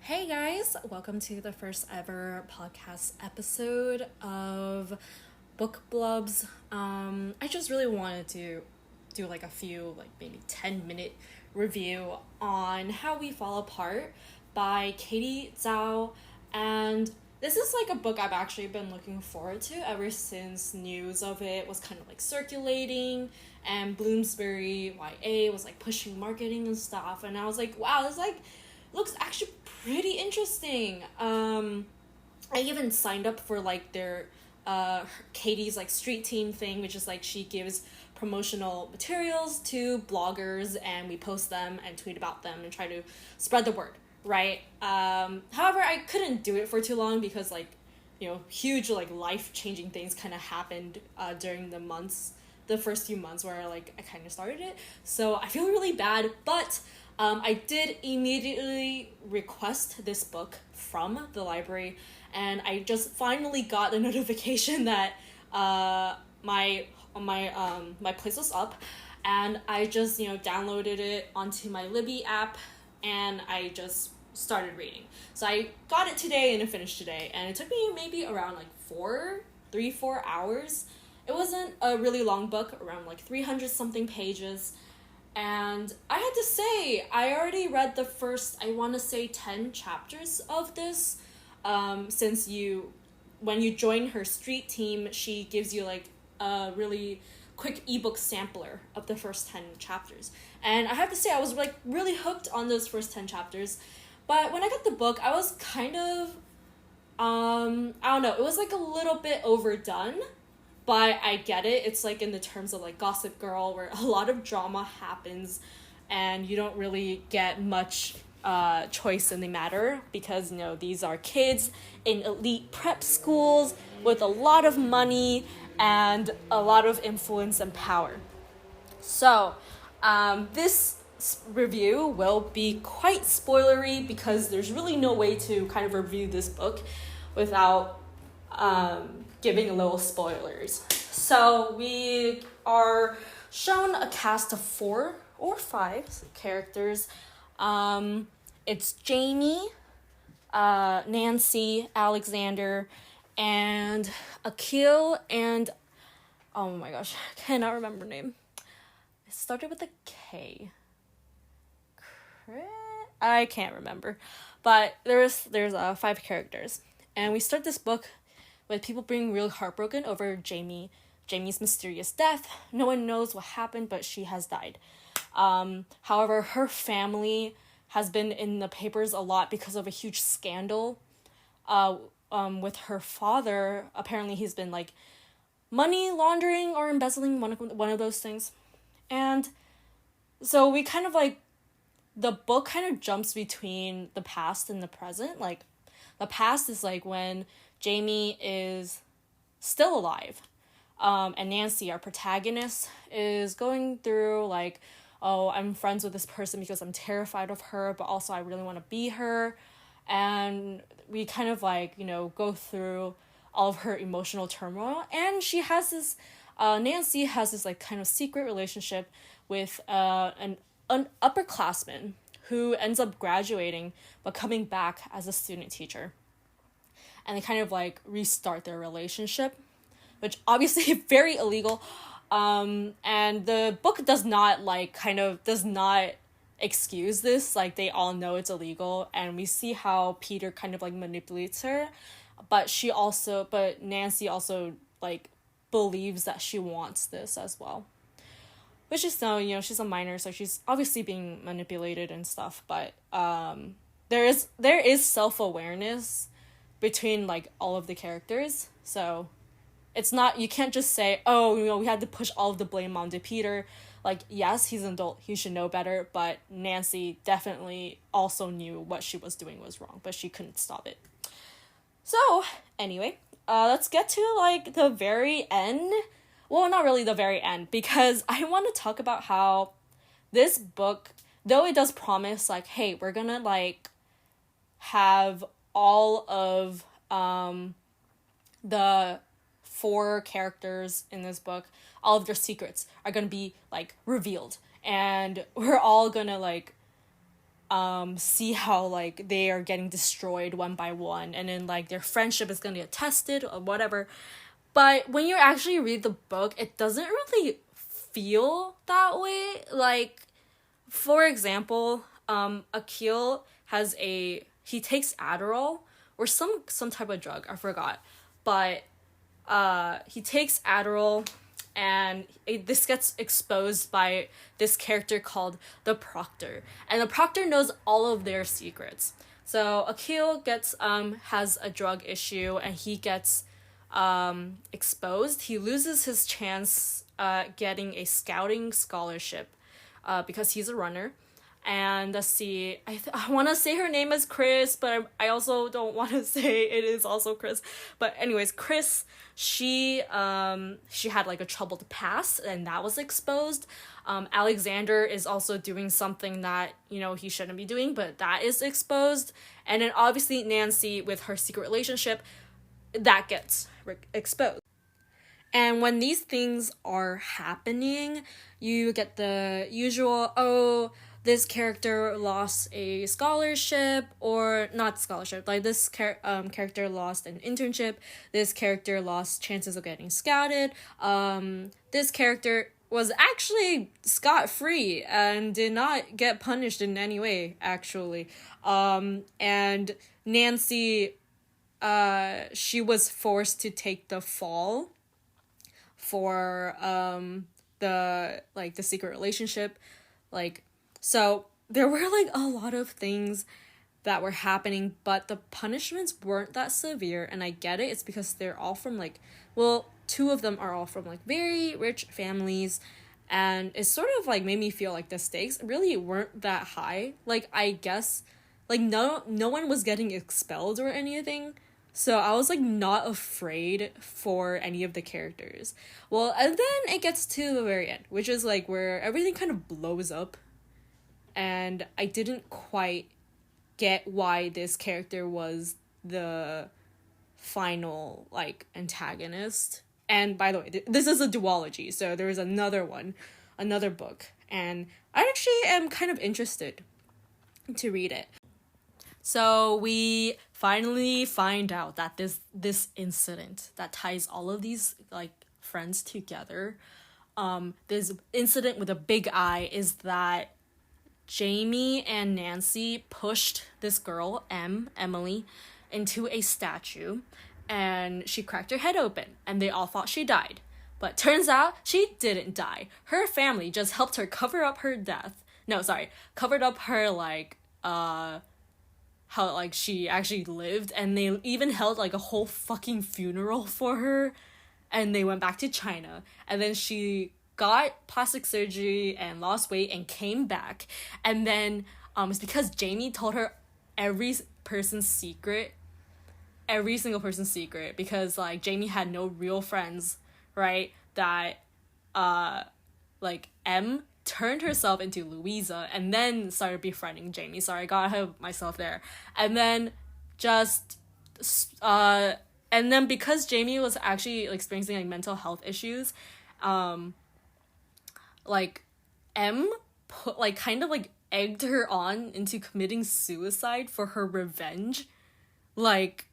Hey guys, welcome to the first ever podcast episode of Book Blubs. I just really wanted to do like a few, like maybe 10-minute review on How We Fall Apart by Katie Zhao. And this is like a book I've actually been looking forward to ever since news of it was kind of like circulating and Bloomsbury YA was like pushing marketing and stuff. And I was like, wow, this like looks actually pretty interesting. I even signed up for like their Katie's like street team thing, which is like she gives promotional materials to bloggers and we post them and tweet about them and try to spread the word, right? However, I couldn't do it for too long because like, huge like life-changing things kind of happened during the first few months where like I kind of started it. So I feel really bad, but I did immediately request this book from the library, and I just finally got the notification that my place was up, and I just downloaded it onto my Libby app, and I just started reading. So I got it today and it finished today, and it took me maybe around like 4 hours. It wasn't a really long book, around like 300 something pages. And I had to say, I already read the first, I want to say 10 chapters of this. Since when you join her street team, she gives you like a really quick ebook sampler of the first 10 chapters. And I have to say, I was like really hooked on those first 10 chapters. But when I got the book, I was kind of, I don't know, it was like a little bit overdone. But I get it. It's like in the terms of like Gossip Girl, where a lot of drama happens and you don't really get much choice in the matter because, these are kids in elite prep schools with a lot of money and a lot of influence and power. So this review will be quite spoilery because there's really no way to kind of review this book without giving a little spoilers. So we are shown a cast of 4 or 5 characters. It's Jamie, Nancy, Alexander, and Akil, and oh my gosh, I cannot remember her name. It started with a K. I can't remember, but there's 5 characters, and we start this book with people being really heartbroken over Jamie's mysterious death. No one knows what happened, but she has died. However, her family has been in the papers a lot because of a huge scandal with her father. Apparently, he's been like money laundering or embezzling, one of those things. And so we kind of like, the book kind of jumps between the past and the present. Like, the past is like when Jamie is still alive. And Nancy, our protagonist, is going through like, oh, I'm friends with this person because I'm terrified of her, but also I really want to be her. And we kind of like, go through all of her emotional turmoil. And she has this, Nancy has this like kind of secret relationship with an upperclassman who ends up graduating but coming back as a student teacher. And they kind of like restart their relationship, which obviously is very illegal. And the book does not excuse this. Like, they all know it's illegal, and we see how Peter kind of like manipulates her, but Nancy also like believes that she wants this as well. Which is she's a minor, so she's obviously being manipulated and stuff, but there is self-awareness between like all of the characters. So it's not, you can't just say, oh, we had to push all of the blame onto Peter. Like, yes, he's an adult, he should know better, but Nancy definitely also knew what she was doing was wrong, but she couldn't stop it. So anyway, let's get to like the very end. Well, not really the very end, because I want to talk about how this book, though it does promise like, hey, we're gonna like have all of the 4 characters in this book, all of their secrets are gonna be like revealed, and we're all gonna like see how like they are getting destroyed one by one, and then like their friendship is gonna get tested or whatever. But when you actually read the book, it doesn't really feel that way. Like, for example, Akil he takes Adderall or some type of drug, I forgot. But he takes Adderall, and this gets exposed by this character called the Proctor. And the Proctor knows all of their secrets. So Akil has a drug issue, and he gets exposed. He loses his chance getting a scouting scholarship because he's a runner. And let's see, I want to say her name is Chris, but I also don't want to say it is also Chris. But anyways, Chris, she had like a troubled past, and that was exposed. Alexander is also doing something that, you know, he shouldn't be doing, but that is exposed. And then obviously Nancy, with her secret relationship, that gets exposed. And when these things are happening, you get the usual, oh, this character lost a scholarship, or not scholarship, like this character lost an internship, this character lost chances of getting scouted, this character was actually scot-free and did not get punished in any way, actually. And Nancy, she was forced to take the fall for the secret relationship, like. So there were like a lot of things that were happening, but the punishments weren't that severe, and I get it. It's because they're all from like, well, two of them are all from like very rich families, and it sort of like made me feel like the stakes really weren't that high. Like, I guess like no one was getting expelled or anything. So I was like not afraid for any of the characters. Well, and then it gets to the very end, which is like where everything kind of blows up. And I didn't quite get why this character was the final, like, antagonist. And by the way, this is a duology, so there is another book. And I actually am kind of interested to read it. So we finally find out that this incident that ties all of these, like, friends together, this incident with a big I, is that Jamie and Nancy pushed this girl, Emily, into a statue, and she cracked her head open, and they all thought she died. But turns out she didn't die. Her family just helped her cover up her death. No, sorry, covered up her, like, how, like, she actually lived, and they even held, like, a whole fucking funeral for her, and they went back to China, and then she got plastic surgery and lost weight and came back. And then it's because Jamie told her every single person's secret, because like Jamie had no real friends, right? That like M turned herself into Louisa and then started befriending Jamie. Sorry, I got ahead of myself there. And then because Jamie was actually experiencing like mental health issues, like M kind of egged her on into committing suicide for her revenge, like,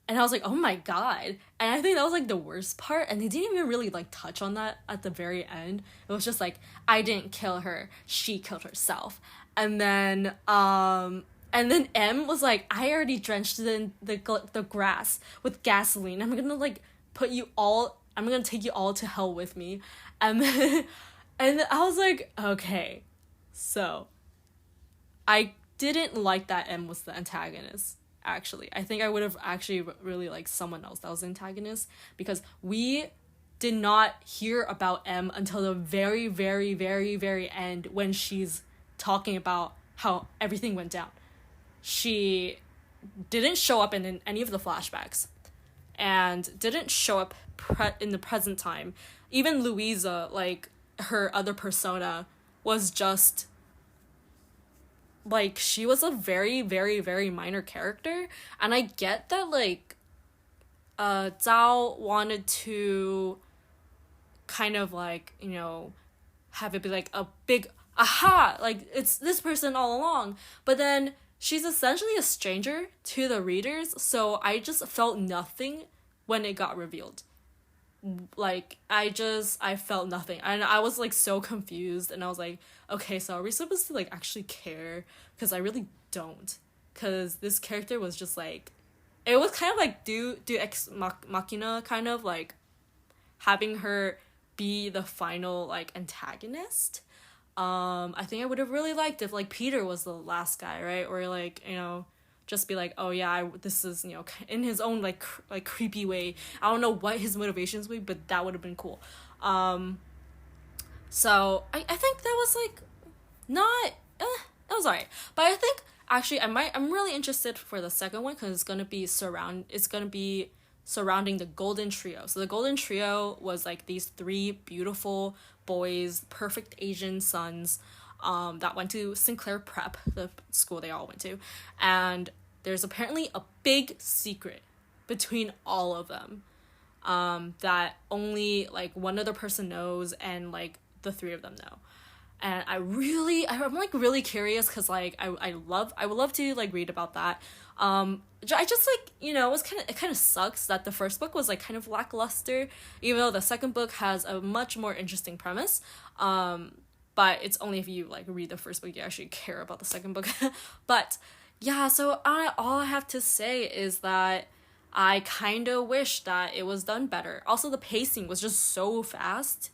and I was like, oh my god. And I think that was like the worst part, and they didn't even really like touch on that at the very end. It was just like, I didn't kill her, she killed herself. And then M was like, I already drenched the grass with gasoline, I'm gonna take you all to hell with me. And then and I was like, okay, so I didn't like that M was the antagonist, actually. I think I would have actually really liked someone else that was the antagonist, because we did not hear about M until the very, very, very, very end, when she's talking about how everything went down. She didn't show up in any of the flashbacks, and didn't show up in the present time. Even Louisa, like, her other persona was just like, she was a very, very, very minor character. And I get that, like, Zhao wanted to kind of, like, you know, have it be like a big aha, like it's this person all along. But then she's essentially a stranger to the readers, so I just felt nothing when it got revealed. Like I felt nothing, and I was like so confused, and I was like, okay, so are we supposed to like actually care? Because I really don't, because this character was just like, it was kind of like do ex machina, kind of like having her be the final like antagonist. I think I would have really liked if like Peter was the last guy, right? Or like, you know, just be like, oh yeah, this is, you know, in his own like creepy way. I don't know what his motivations were, but that would have been cool. So I think that was like not that was alright. But I think actually I'm really interested for the second one, because it's gonna be surrounding the Golden Trio. So the Golden Trio was like these three beautiful boys, perfect Asian sons, that went to Sinclair Prep, the school they all went to, and there's apparently a big secret between all of them, that only like one other person knows, and like the three of them know. And I'm like really curious, because like I would love to like read about that. I just like, you know, it kind of sucks that the first book was like kind of lackluster, even though the second book has a much more interesting premise. But it's only if you like read the first book you actually care about the second book. But yeah, so all I have to say is that I kind of wish that it was done better. Also, the pacing was just so fast.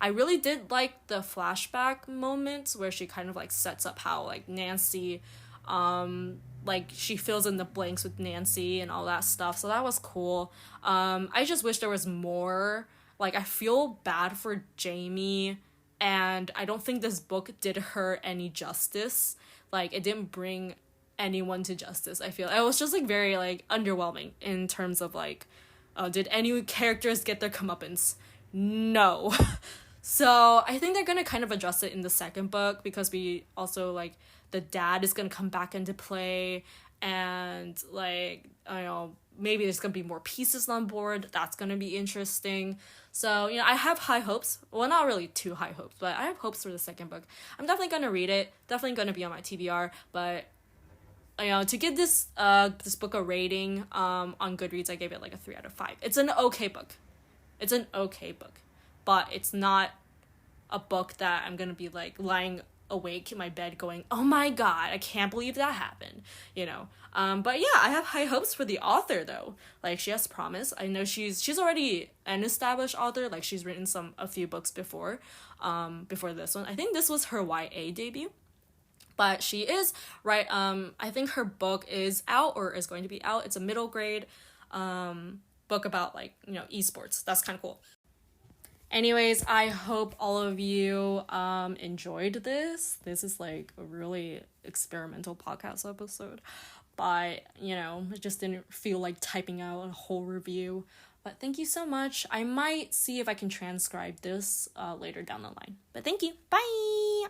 I really did like the flashback moments where she kind of like sets up how like Nancy, like she fills in the blanks with Nancy and all that stuff. So that was cool. I just wish there was more. Like, I feel bad for Jamie, and I don't think this book did her any justice. Like, it didn't bring anyone to justice. I feel it was just like very like underwhelming in terms of like, did any characters get their comeuppance? No. So I think they're gonna kind of address it in the second book, because we also like the dad is gonna come back into play, and like, I don't know, maybe there's gonna be more pieces on board. That's gonna be interesting. So, you know, I have high hopes. Well, not really too high hopes, but I have hopes for the second book. I'm definitely gonna read it. Definitely gonna be on my TBR. But, you know, to give this book a rating on Goodreads, I gave it like a 3 out of 5. It's an okay book. It's an okay book, but it's not a book that I'm gonna be like lying awake in my bed going, oh my god, I can't believe that happened, you know. But yeah, I have high hopes for the author though. Like, she has promise. I know she's already an established author. Like, she's written a few books before this one. I think this was her YA debut. But she is right. I think her book is out, or is going to be out. It's a middle grade book about like, you know, esports. That's kind of cool. Anyways, I hope all of you enjoyed this. This is like a really experimental podcast episode, but you know, I just didn't feel like typing out a whole review. But thank you so much. I might see if I can transcribe this later down the line. But thank you. Bye!